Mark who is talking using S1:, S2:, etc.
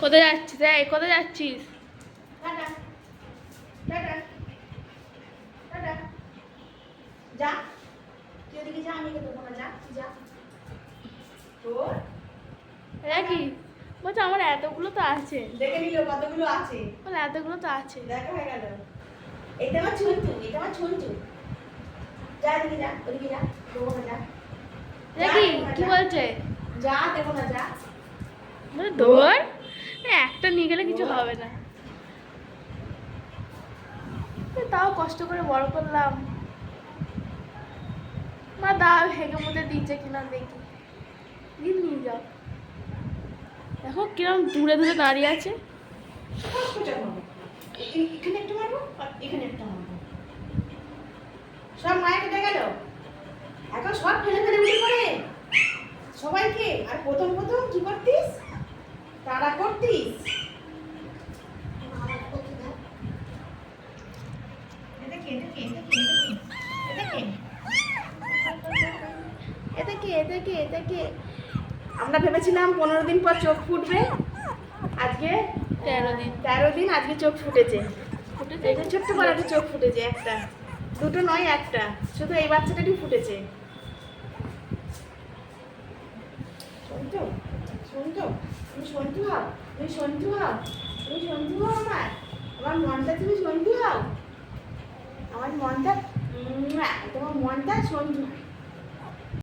S1: কোথায় যাচ্ছিস? এই কোথায় যাচ্ছিস?
S2: টাটা টাটা টাটা যা তুই ওদিকে যা আমি দেবো না যা তুই যা তোর
S1: এটা কি বলছে? আমার এতগুলো তো আছে।
S2: দেখে নিল কতগুলো আছে।
S1: বলে এতগুলো তো আছে।
S2: দেখা হয়ে গেল। এটা আমার ছুনটু, এটা আমার ছুনটু। যা এদিকে যা ওদিকে যা দেবো না যা।
S1: এটা কি কি বলছে?
S2: যা দেবো না যা।
S1: বলে দৌড়, একটা নিয়ে গেলে কিছু হবে না। তাও কষ্ট করে বড় করলাম। মা দাও হেগে মধ্যে দিচ্ছে কিনা দেখি। দিন নিয়ে যাও। দেখো কিরম দূরে দূরে দাঁড়িয়ে আছে।
S2: এখানে একটা মারবো আর এখানে একটা মারবো। সব মায়ের কেটে গেল। এখন সব ফেলে ফেলে উঠে পড়ে সবাইকে। আর প্রথম প্রথম কি করতিস? তাড়া করতিস। আমরা ভেবেছিলাম 15 দিন পর চোখ ফুটবে, আজকে 13 দিন আজকে চোখ ফুটেছে। ছোট্ট করে একটা চোখ ফুটেছে, একটা দুটো নয় একটা, শুধু এই বাচ্চাটারই ফুটেছে। শুনছো শুনছো তুমি সন্তু হও, তুমি সন্তু হও, তুমি সন্তু হও আমার আমার মনটা, তুমি সন্তু হও আমার মনটা, তোমার মনটা সন্তু।